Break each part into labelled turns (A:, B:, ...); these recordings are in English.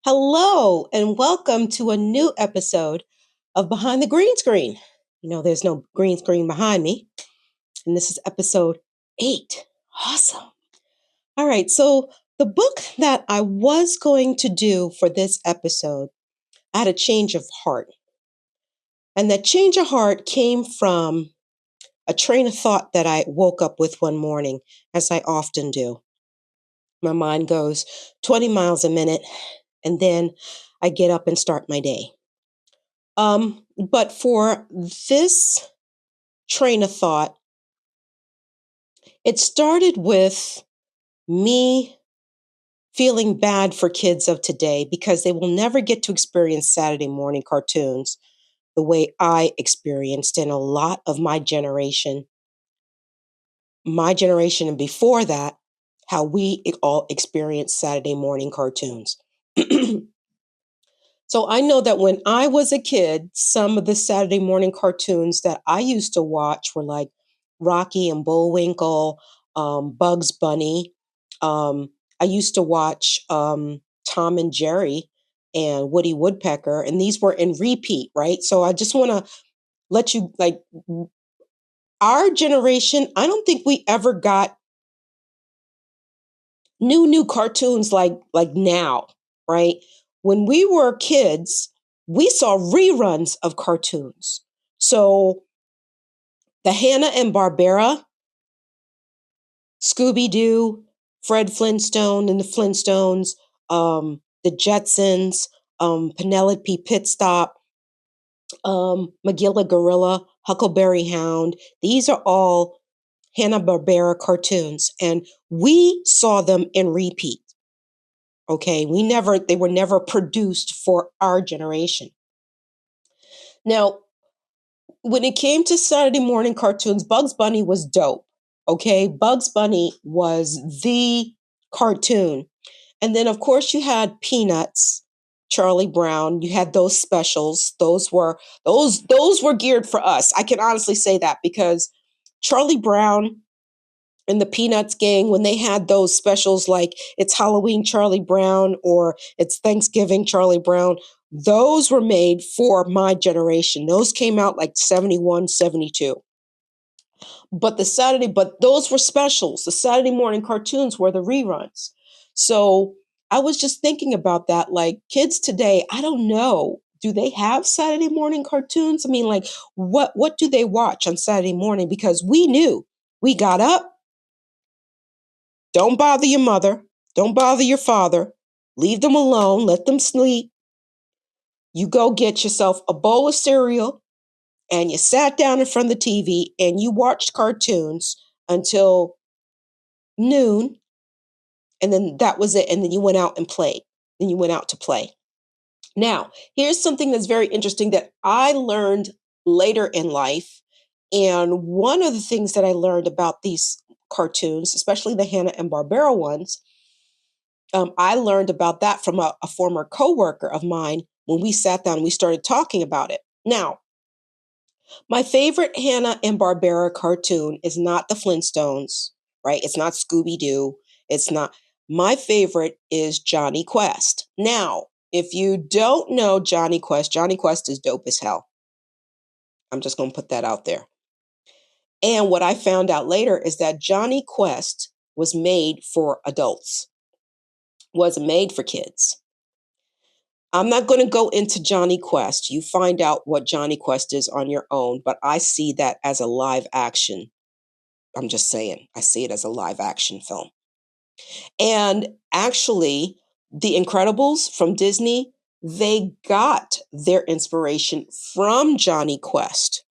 A: Hello, and welcome to a new episode of Behind the Green Screen. There's no green screen behind me, and this is episode 8. Awesome. All right, so the book that I was going to do for this episode, I had a change of heart. And that change of heart came from a train of thought that I woke up with one morning, as I often do. My mind goes 20 miles a minute, and then I get up and start my day. But for this train of thought, it started with me feeling bad for kids of today because they will never get to experience Saturday morning cartoons the way I experienced and a lot of my generation and before that, how we all experienced Saturday morning cartoons. So I know that when I was a kid, some of the Saturday morning cartoons that I used to watch were like Rocky and Bullwinkle, Bugs Bunny. Um, I used to watch Tom and Jerry and Woody Woodpecker, and these were in repeat, right? So I just want to let you our generation. I don't think we ever got new cartoons like now, right? When we were kids, we saw reruns of cartoons. So the Hanna and Barbera, Scooby Doo, Fred Flintstone and the Flintstones, the Jetsons, Penelope Pitstop, Magilla Gorilla, Huckleberry Hound. These are all Hanna-Barbera cartoons, and we saw them in repeat. Okay, they were never produced for our generation. Now, when it came to Saturday morning cartoons, Bugs Bunny was dope. Okay, Bugs Bunny was the cartoon. And then of course you had Peanuts, Charlie Brown, you had those specials. Those were geared for us. I can honestly say that because Charlie Brown and the Peanuts gang, when they had those specials like it's Halloween Charlie Brown or it's Thanksgiving Charlie Brown, those were made for my generation. Those came out like 71, 72. But those were specials. The Saturday morning cartoons were the reruns. So I was just thinking about that. Like kids today, I don't know. Do they have Saturday morning cartoons? I mean, like what do they watch on Saturday morning? Because we knew we got up. Don't bother your mother. Don't bother your father. Leave them alone. Let them sleep. You go get yourself a bowl of cereal and you sat down in front of the TV and you watched cartoons until noon. And then that was it. And then you went out and played. Then you went out to play. Now, here's something that's very interesting that I learned later in life. And one of the things that I learned about these cartoons, especially the Hanna and Barbera ones, I learned about that from a former coworker of mine when we sat down and we started talking about it. Now, my favorite Hanna and Barbera cartoon is not the Flintstones, right? It's not Scooby Doo. It's not. My favorite is Johnny Quest. Now, if you don't know Johnny Quest is dope as hell. I'm just going to put that out there. And what I found out later is that Johnny Quest was made for adults, wasn't made for kids. I'm not going to go into Johnny Quest. You find out what Johnny Quest is on your own, but I see that as a live action. I'm just saying, I see it as a live action film. And actually, The Incredibles from Disney, they got their inspiration from Johnny Quest.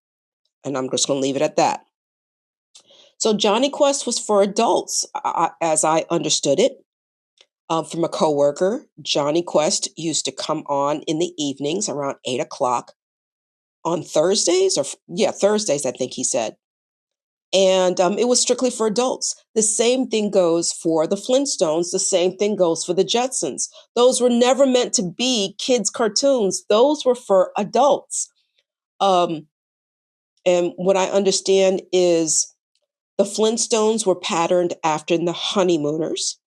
A: And I'm just going to leave it at that. So Johnny Quest was for adults, as I understood it. From a coworker, Johnny Quest used to come on in the evenings around 8 o'clock on Thursdays, Thursdays, I think he said. And it was strictly for adults. The same thing goes for the Flintstones. The same thing goes for the Jetsons. Those were never meant to be kids' cartoons. Those were for adults. And what I understand is the Flintstones were patterned after the Honeymooners.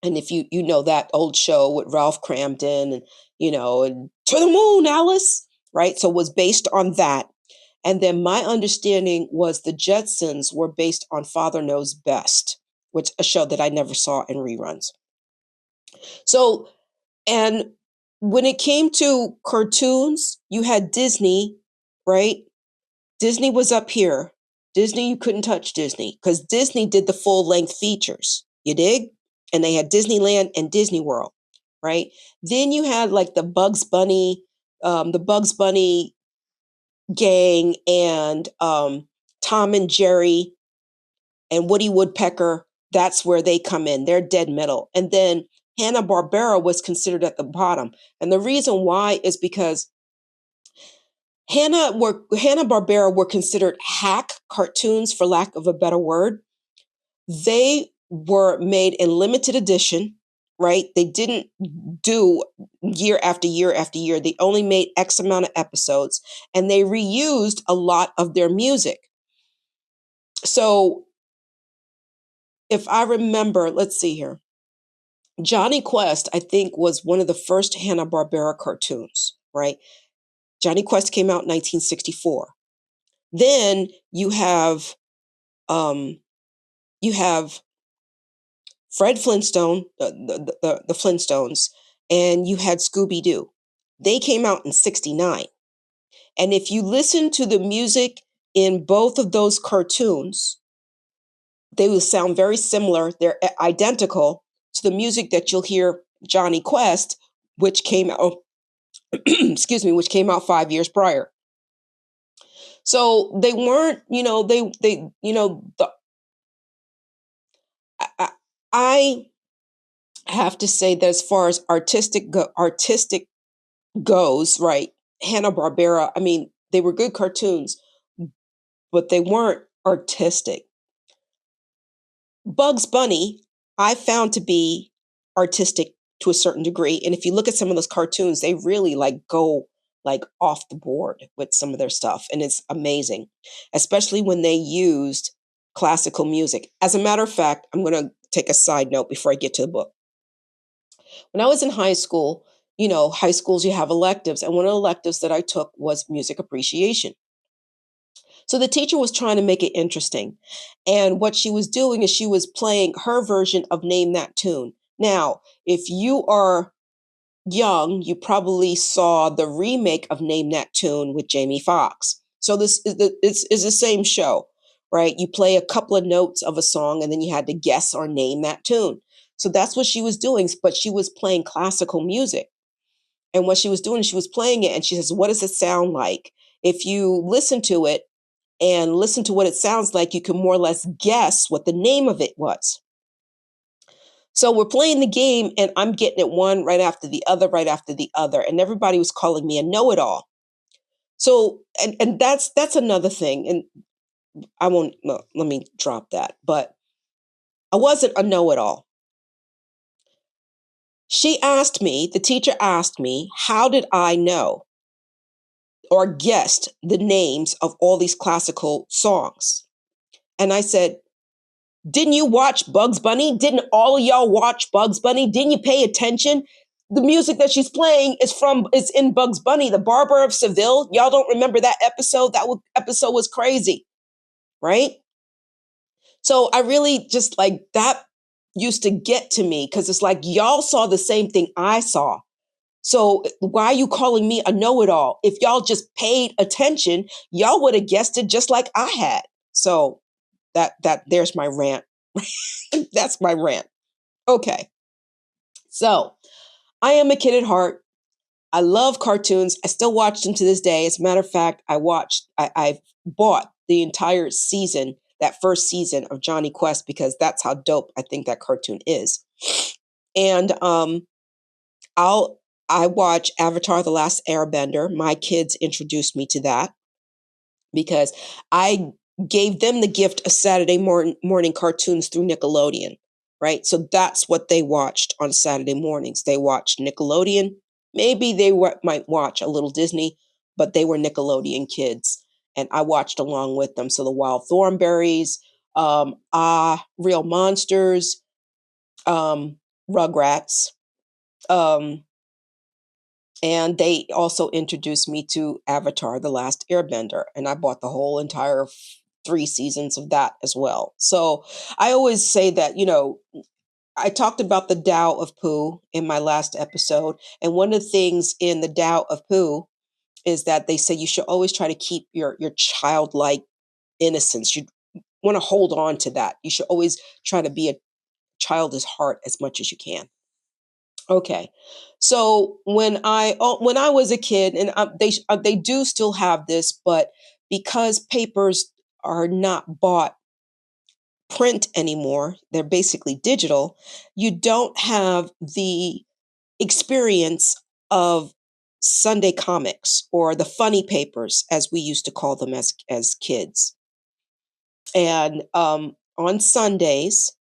A: And if you know that old show with Ralph Cramden and, and To the Moon, Alice, right? So it was based on that. And then my understanding was the Jetsons were based on Father Knows Best, which a show that I never saw in reruns. So, and when it came to cartoons, you had Disney, right? Disney was up here. Disney, you couldn't touch Disney because Disney did the full length features. You dig? And they had Disneyland and Disney World, right? Then you had like the Bugs Bunny gang and Tom and Jerry and Woody Woodpecker. That's where they come in. They're dead middle. And then Hanna-Barbera was considered at the bottom. And the reason why is because Hanna-Barbera were considered hack cartoons, for lack of a better word. They were made in limited edition, right? They didn't do year after year after year. They only made X amount of episodes, and they reused a lot of their music. So if I remember, let's see here. Johnny Quest, I think, was one of the first Hanna-Barbera cartoons, right? Johnny Quest came out in 1964. Then you have Fred Flintstone, the Flintstones, and you had Scooby Doo. They came out in 69. And if you listen to the music in both of those cartoons, they will sound very similar. They're identical to the music that you'll hear Johnny Quest, which came out, excuse me, which came out 5 years prior. So they weren't, I have to say that as far as artistic goes, right? Hanna-Barbera, I mean, they were good cartoons, but they weren't artistic. Bugs Bunny, I found to be artistic to a certain degree. And if you look at some of those cartoons, they really go off the board with some of their stuff. And it's amazing, especially when they used classical music. As a matter of fact, I'm going to take a side note before I get to the book. When I was in high school, high schools, you have electives. And one of the electives that I took was music appreciation. So the teacher was trying to make it interesting. And what she was doing is she was playing her version of Name That Tune. Now, if you are young, you probably saw the remake of Name That Tune with Jamie Foxx. So this is the same show, right? You play a couple of notes of a song and then you had to guess or name that tune. So that's what she was doing, but she was playing classical music. And what she was doing, she was playing it and she says, what does it sound like? If you listen to it and listen to what it sounds like, you can more or less guess what the name of it was. So we're playing the game and I'm getting it one right after the other, right after the other. And everybody was calling me a know-it-all. So, and that's another thing. And I won't, well, let me drop that. But I wasn't a know-it-all. The teacher asked me, how did I know or guessed the names of all these classical songs? And I said, didn't you watch Bugs Bunny? Didn't all of y'all watch Bugs Bunny? Didn't you pay attention? The music that she's playing is in Bugs Bunny, the Barber of Seville. Y'all don't remember that episode? Episode was crazy, right? So I really just that used to get to me because it's like y'all saw the same thing I saw. So why are you calling me a know-it-all? If y'all just paid attention, y'all would have guessed it just like I had. So there's my rant. That's my rant. Okay. So I am a kid at heart. I love cartoons. I still watch them to this day. As a matter of fact, I bought the entire season, that first season of Johnny Quest, because that's how dope I think that cartoon is. And I watch Avatar: The Last Airbender. My kids introduced me to that because I gave them the gift of Saturday morning cartoons through Nickelodeon, right? So that's what they watched on Saturday mornings. They watched Nickelodeon. Maybe they might watch a little Disney, but they were Nickelodeon kids. And I watched along with them. So the Wild Thornberrys, Real Monsters, Rugrats. Um, and they also introduced me to Avatar: The Last Airbender, and I bought the whole entire 3 seasons of that as well. So I always say that, I talked about the Tao of Pooh in my last episode, and one of the things in the Tao of Pooh is that they say you should always try to keep your childlike innocence. You want to hold on to that. You should always try to be a childish heart as much as you can. Okay. So when I was a kid, and they do still have this, but because papers are not bought print anymore, they're basically digital. You don't have the experience of Sunday comics or the funny papers, as we used to call them as kids. And on Sundays,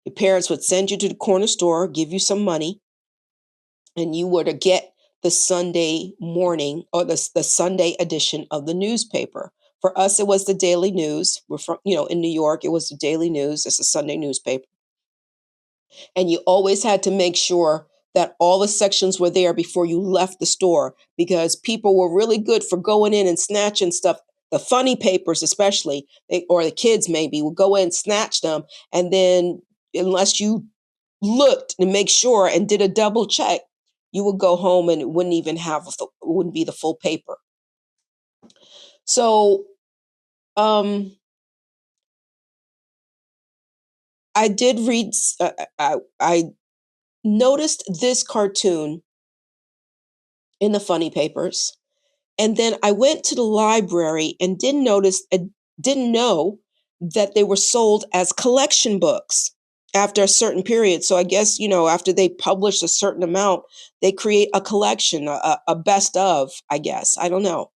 A: your parents would send you to the corner store, give you some money, and you were to get the Sunday morning or the Sunday edition of the newspaper. For us, it was the Daily News. We're from, in New York, it was the Daily News. It's a Sunday newspaper. And you always had to make sure that all the sections were there before you left the store, because people were really good for going in and snatching stuff. The funny papers, especially, or the kids maybe, would go in and snatch them. And then, unless you looked to make sure and did a double check, you would go home and it wouldn't even wouldn't be the full paper. So, I did read. I noticed this cartoon in the funny papers, and then I went to the library and didn't know that they were sold as collection books after a certain period. So I guess, after they publish a certain amount, they create a collection, a best of, I guess. I don't know.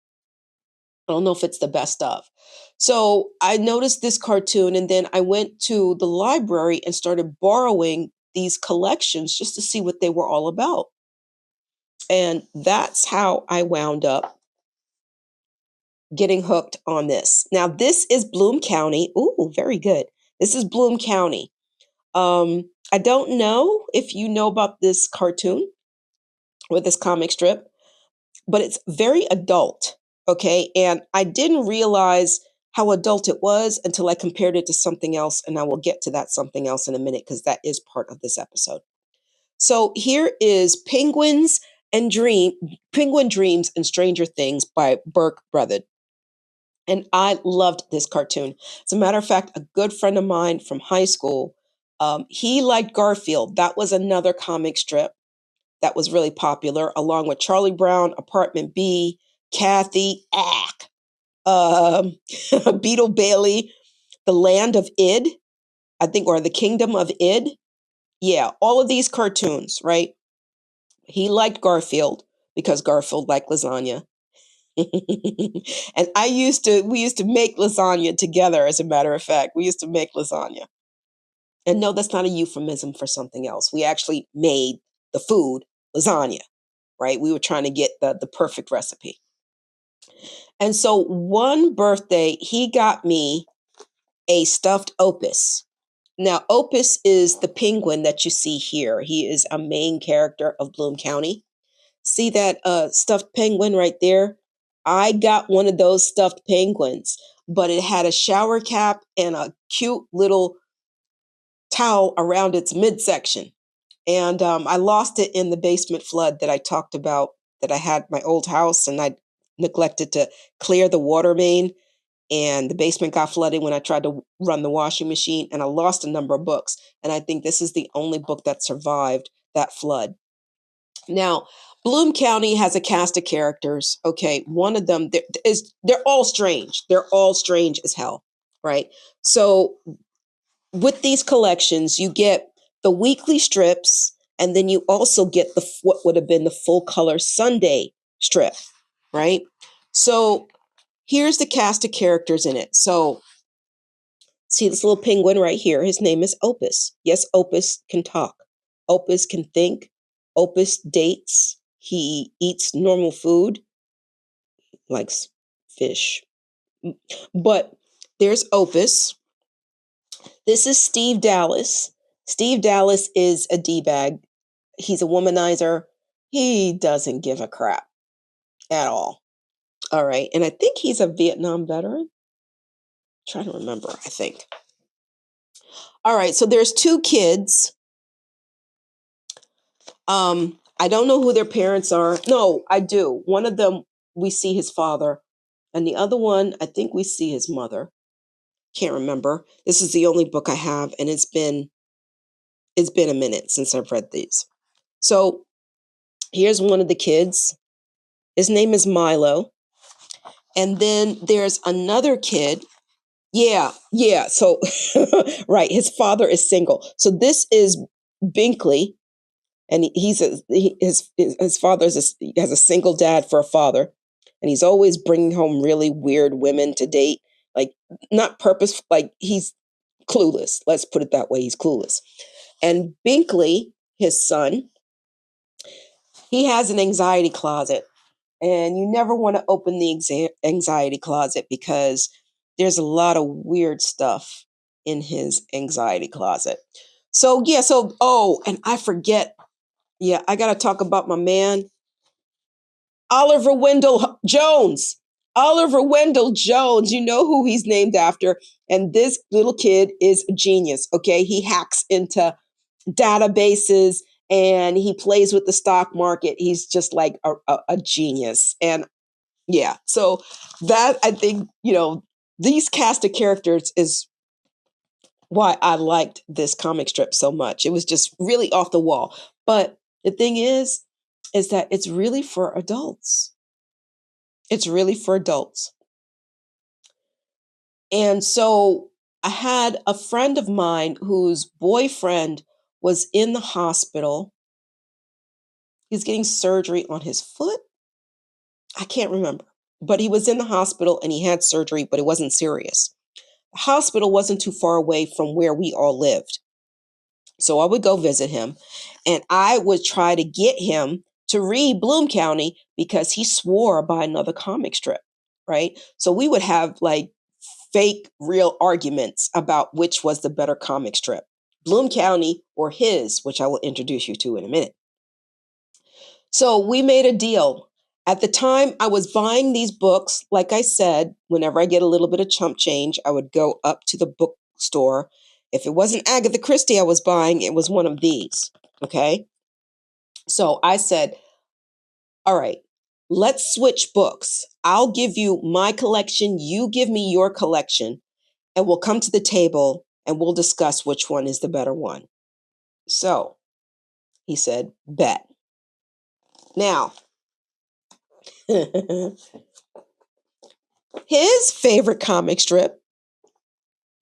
A: I don't know if it's the best of. So I noticed this cartoon, and then I went to the library and started borrowing these collections just to see what they were all about. And that's how I wound up getting hooked on this. Now, this is Bloom County. Ooh, very good. This is Bloom County. I don't know if you know about this cartoon or this comic strip, but it's very adult. Okay. And I didn't realize how adult it was until I compared it to something else. And I will get to that something else in a minute because that is part of this episode. So here is Penguin Dreams and Stranger Things by Burke Brothers. And I loved this cartoon. As a matter of fact, a good friend of mine from high school, he liked Garfield. That was another comic strip that was really popular, along with Charlie Brown, Apartment B, Kathy, Beetle Bailey, The Land of Id, I think, or The Kingdom of Id. Yeah, all of these cartoons, right? He liked Garfield because Garfield liked lasagna. And we used to make lasagna together, as a matter of fact. We used to make lasagna. And no, that's not a euphemism for something else. We actually made the food lasagna, right? We were trying to get the perfect recipe. And so one birthday, he got me a stuffed Opus. Now, Opus is the penguin that you see here. He is a main character of Bloom County. See that stuffed penguin right there? I got one of those stuffed penguins, but it had a shower cap and a cute little towel around its midsection. And I lost it in the basement flood that I talked about, that I had my old house, and I neglected to clear the water main. And the basement got flooded when I tried to run the washing machine, and I lost a number of books. And I think this is the only book that survived that flood. Now, Bloom County has a cast of characters. Okay, one of them they're all strange. They're all strange as hell, right? So with these collections, you get the weekly strips, and then you also get what would have been the full color Sunday strip, right? So here's the cast of characters in it. So see this little penguin right here. His name is Opus. Yes, Opus can talk. Opus can think. Opus dates. He eats normal food, likes fish. But there's Opus. This is Steve Dallas. Steve Dallas is a D-bag. He's a womanizer. He doesn't give a crap at all. All right. And I think he's a Vietnam veteran. Trying to remember, I think. All right. So there's two kids. I don't know who their parents are. No, I do. One of them, we see his father, and the other one, I think we see his mother. Can't remember. This is the only book I have, and it's been a minute since I've read these. So here's one of the kids. His name is Milo. And then there's another kid. Yeah, yeah. So, right, his father is single. So this is Binkley, and his father has a single dad for a father, and he's always bringing home really weird women to date, like not purpose, like he's clueless. Let's put it that way. He's clueless. And Binkley, his son, he has an anxiety closet. And you never want to open the anxiety closet because there's a lot of weird stuff in his anxiety closet. So, yeah, oh, and I forget. Yeah, I got to talk about my man, Oliver Wendell Jones. Oliver Wendell Jones, you know who he's named after. And this little kid is a genius, okay? He hacks into databases and he plays with the stock market. He's just like a genius. And yeah, so that I think, these cast of characters is why I liked this comic strip so much. It was just really off the wall. But the thing is that it's really for adults. It's really for adults. And so I had a friend of mine whose boyfriend was in the hospital. He's getting surgery on his foot. I can't remember. But he was in the hospital and he had surgery, but it wasn't serious. The hospital wasn't too far away from where we all lived. So I would go visit him and I would try to get him to read Bloom County because he swore by another comic strip, right? So we would have like fake real arguments about which was the better comic strip, Bloom County or his, which I will introduce you to in a minute. So we made a deal. At the time I was buying these books, like I said, whenever I get a little bit of chump change, I would go up to the bookstore. If it wasn't Agatha Christie I was buying, it was one of these. Okay. So I said, all right, let's switch books. I'll give you my collection. You give me your collection, and we'll come to the table and we'll discuss which one is the better one. So he said, bet. Now, his favorite comic strip,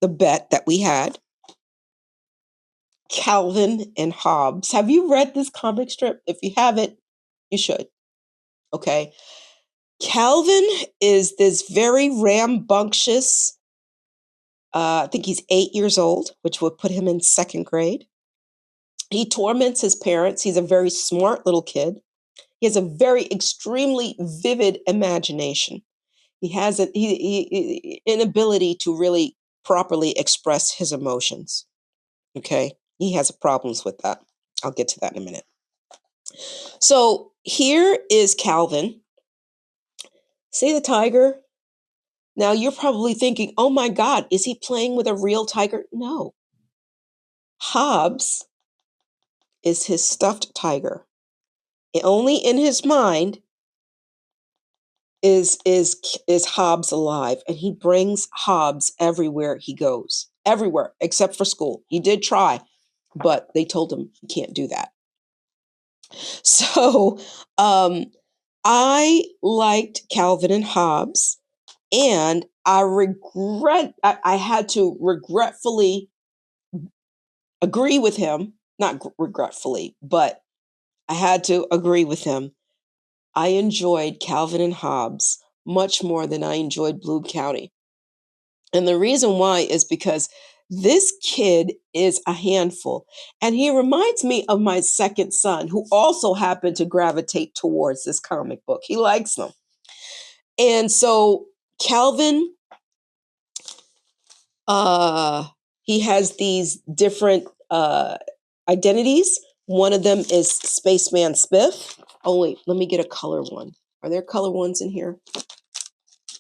A: the bet that we had, Calvin and Hobbes. Have you read this comic strip? If you haven't, you should. Okay. Calvin is this very rambunctious, I think he's 8 years old, which would put him in second grade. He torments his parents. He's a very smart little kid. He has a very extremely vivid imagination. He has an inability to really properly express his emotions. Okay. He has problems with that. I'll get to that in a minute. So here is Calvin. See the tiger? Now you're probably thinking, oh my God, is he playing with a real tiger? No. Hobbes is his stuffed tiger. Only in his mind is Hobbes alive, and he brings Hobbes everywhere he goes. Everywhere except for school. He did try, but they told him he can't do that. So I liked Calvin and Hobbes, and I had to regretfully agree with him, not regretfully, but I had to agree with him. I enjoyed Calvin and Hobbes much more than I enjoyed Bloom County. And the reason why is because this kid is a handful. And he reminds me of my second son, who also happened to gravitate towards this comic book. He likes them. And so Calvin, he has these different uh, identities. One of them is Spaceman Spiff. Oh, wait, let me get a color one. Are there color ones in here?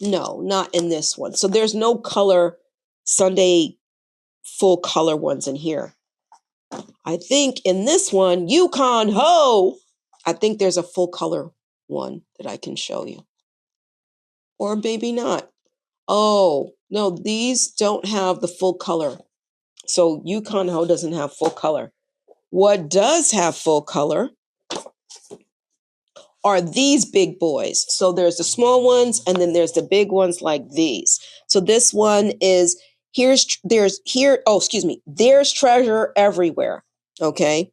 A: No, not in this one. So there's no color Sunday full color ones in here. I think in this one, Yukon Ho, I think there's a full color one that I can show you. Or maybe not. Oh, no, these don't have the full color. So Yukon Ho doesn't have full color. What does have full color are these big boys. So there's the small ones and then there's the big ones like these. So this one is there's treasure everywhere. Okay.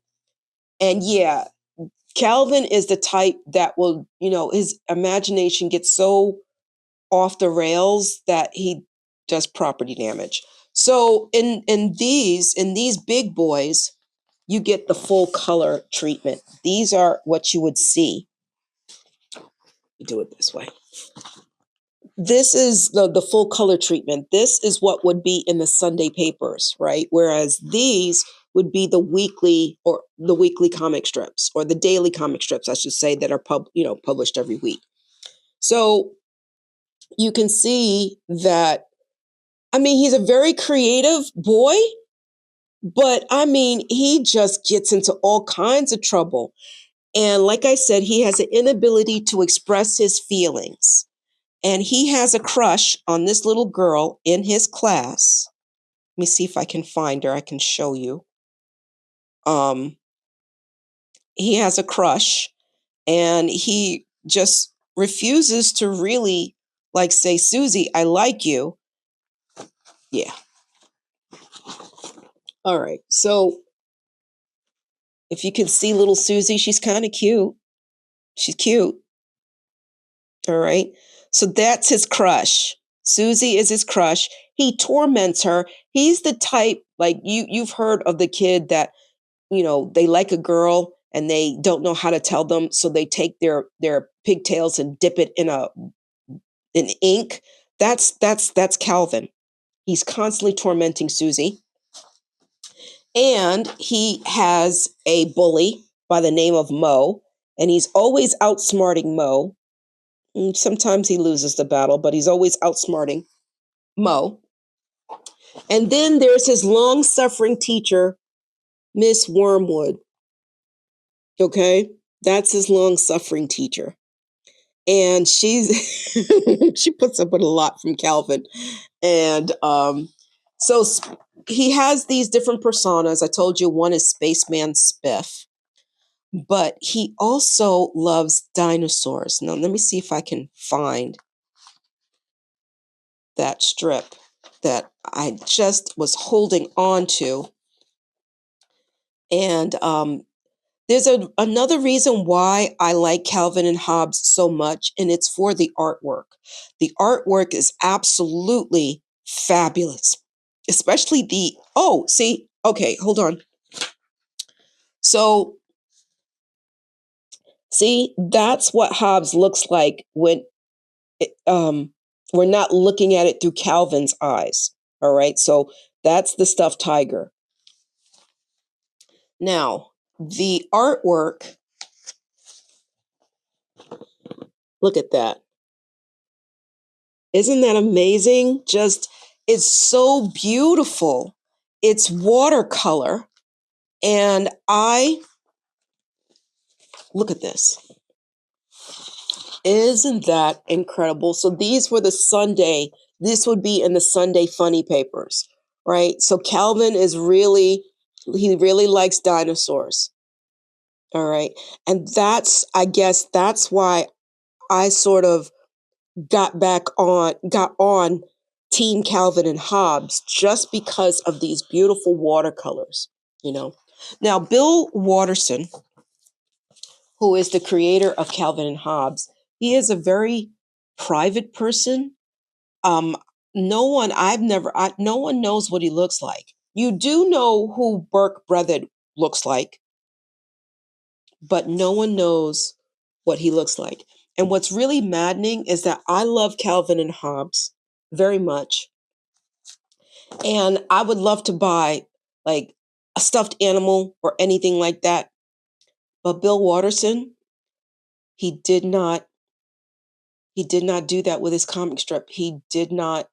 A: And yeah, Calvin is the type that will, his imagination gets so off the rails that he does property damage. So in these big boys, you get the full color treatment. These are what you would see. Do it this way. This is the full color treatment. This is what would be in the Sunday papers, right? Whereas these would be the weekly comic strips, or the daily comic strips, I should say, that are published every week. So you can see that, he's a very creative boy, but he just gets into all kinds of trouble. And like I said, he has an inability to express his feelings. And he has a crush on this little girl in his class. Let me see if I can find her. I can show you. He has a crush, and he just refuses to really say, Susie, I like you. Yeah. All right. So if you can see little Susie, she's kind of cute. She's cute. All right. So that's his crush. Susie is his crush. He torments her. He's the type, like you've heard of the kid that, they like a girl and they don't know how to tell them. So they take their pigtails and dip it in ink. That's Calvin. He's constantly tormenting Susie. And he has a bully by the name of Mo, and he's always outsmarting Mo. Sometimes he loses the battle, but he's always outsmarting Mo. And then there's his long-suffering teacher, Miss Wormwood. Okay? That's his long-suffering teacher. And she puts up with a lot from Calvin. And so he has these different personas. I told you one is Spaceman Spiff. But he also loves dinosaurs. Now, let me see if I can find that strip that I just was holding on to. And there's another reason why I like Calvin and Hobbes so much, and it's for the artwork. The artwork is absolutely fabulous, especially okay, hold on. So, see, that's what Hobbes looks like when we're not looking at it through Calvin's eyes. All right. So that's the stuffed tiger. Now, the artwork, look at that. Isn't that amazing? It's so beautiful. It's watercolor. And look at this. Isn't that incredible? So this would be in the Sunday funny papers, right? So Calvin he really likes dinosaurs. All right. And I guess that's why I sort of got on Team Calvin and Hobbes, just because of these beautiful watercolors, Now, Bill Watterson, who is the creator of Calvin and Hobbes, he is a very private person. No one knows what he looks like. You do know who Burke Breathed looks like, but no one knows what he looks like. And what's really maddening is that I love Calvin and Hobbes very much. And I would love to buy a stuffed animal or anything like that. But Bill Watterson, he did not he did not do that with his comic strip. He did not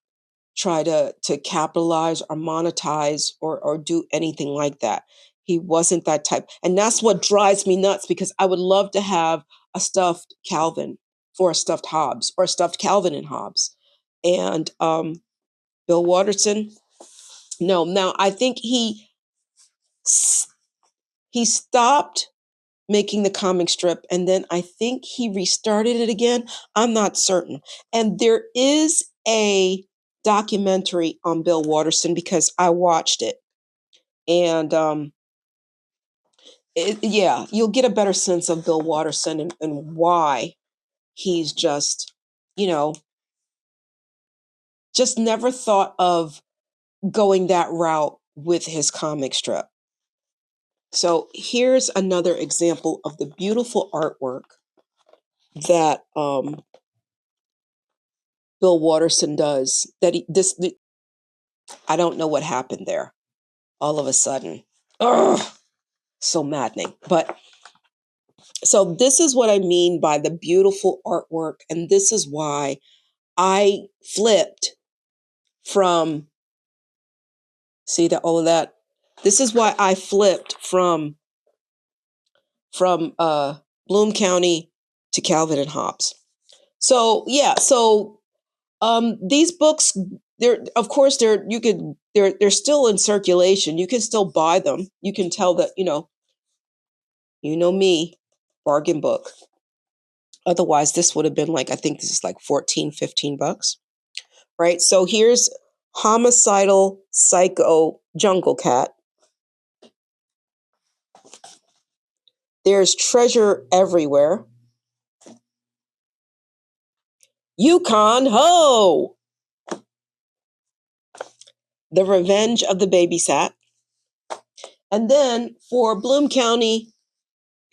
A: try to capitalize or monetize or do anything like that. He wasn't that type. And that's what drives me nuts because I would love to have a stuffed Calvin or a stuffed Hobbes or a stuffed Calvin and Hobbes. And Bill Watterson, no. Now I think he stopped making the comic strip and then I think he restarted it again. I'm not certain. And there is a documentary on Bill Watterson because I watched it. And yeah, you'll get a better sense of Bill Watterson and why he's just, you know, just never thought of going that route with his comic strip. So here's another example of the beautiful artwork that Bill Watterson does. I don't know what happened there. All of a sudden, ugh, so maddening. But so this is what I mean by the beautiful artwork, and this is why I flipped from see that all of that. This is why I flipped from Bloom County to Calvin and Hobbes. So yeah, so these books, they're of course they're still in circulation. You can still buy them. You can tell that, you know me, bargain book. Otherwise, this would have been like, I think this is like 14, 15 bucks. Right? So here's Homicidal Psycho Jungle Cat. There's Treasure Everywhere. Yukon Ho! The Revenge of the Babysat. And then for Bloom County,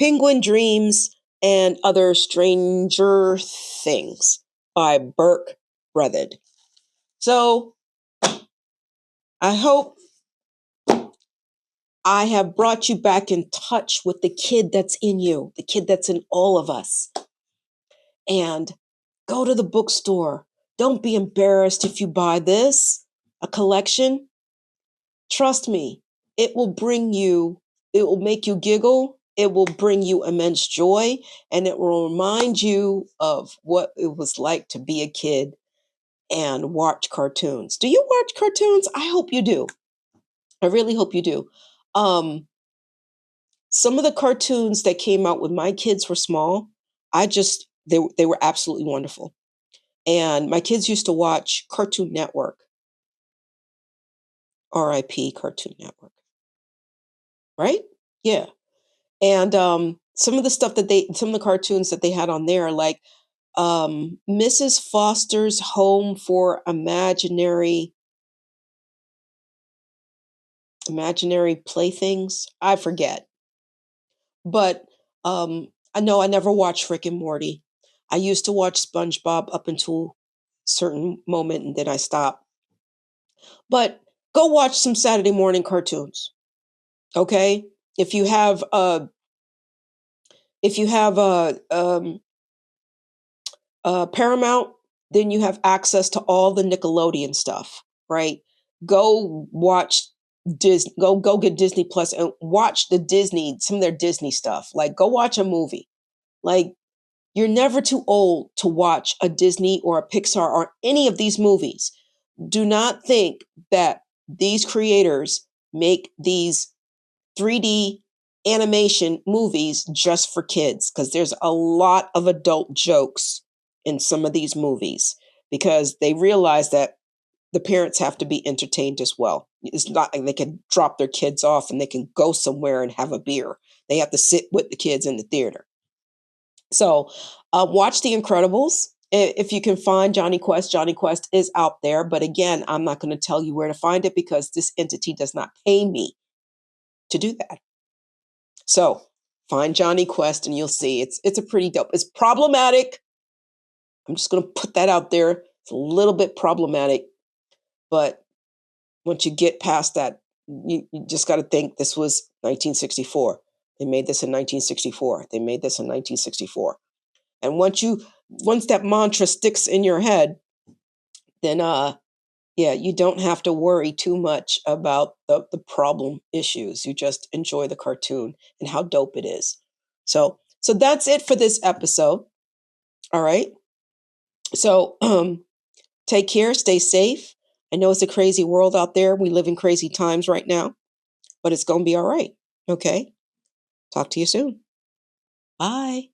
A: Penguin Dreams and Other Stranger Things by Burke Breathed. So I hope I have brought you back in touch with the kid that's in you, the kid that's in all of us. And go to the bookstore. Don't be embarrassed if you buy this, a collection. Trust me, it will make you giggle. It will bring you immense joy, and it will remind you of what it was like to be a kid and watch cartoons. Do you watch cartoons? I hope you do. I really hope you do. Some of the cartoons that came out when my kids were small, they were absolutely wonderful. And my kids used to watch Cartoon Network, RIP Cartoon Network, right? Yeah. And some of the cartoons that they had on there, like Mrs. Foster's Home for Imaginary Playthings. I forget. But I know I never watched Rick and Morty. I used to watch SpongeBob up until a certain moment and then I stopped. But go watch some Saturday morning cartoons. Okay? If you have Paramount, then you have access to all the Nickelodeon stuff, right? Go watch Disney. Go get Disney Plus and watch some of their Disney stuff. Like go watch a movie. Like you're never too old to watch a Disney or a Pixar or any of these movies. Do not think that these creators make these 3D animation movies just for kids because there's a lot of adult jokes in some of these movies because they realize that the parents have to be entertained as well. It's not like they can drop their kids off and they can go somewhere and have a beer. They have to sit with the kids in the theater. So watch The Incredibles. If you can find Johnny Quest is out there. But again, I'm not going to tell you where to find it because this entity does not pay me to do that. So find Johnny Quest and you'll see it's a pretty dope. It's problematic. I'm just going to put that out there. It's a little bit problematic, but once you get past that you just got to think this was 1964. They made this in 1964. They made this in 1964. And once that mantra sticks in your head, then yeah, you don't have to worry too much about the problem issues. You just enjoy the cartoon and how dope it is. So that's it for this episode. All right. So take care, stay safe. I know it's a crazy world out there. We live in crazy times right now, but it's going to be all right. Okay. Talk to you soon. Bye.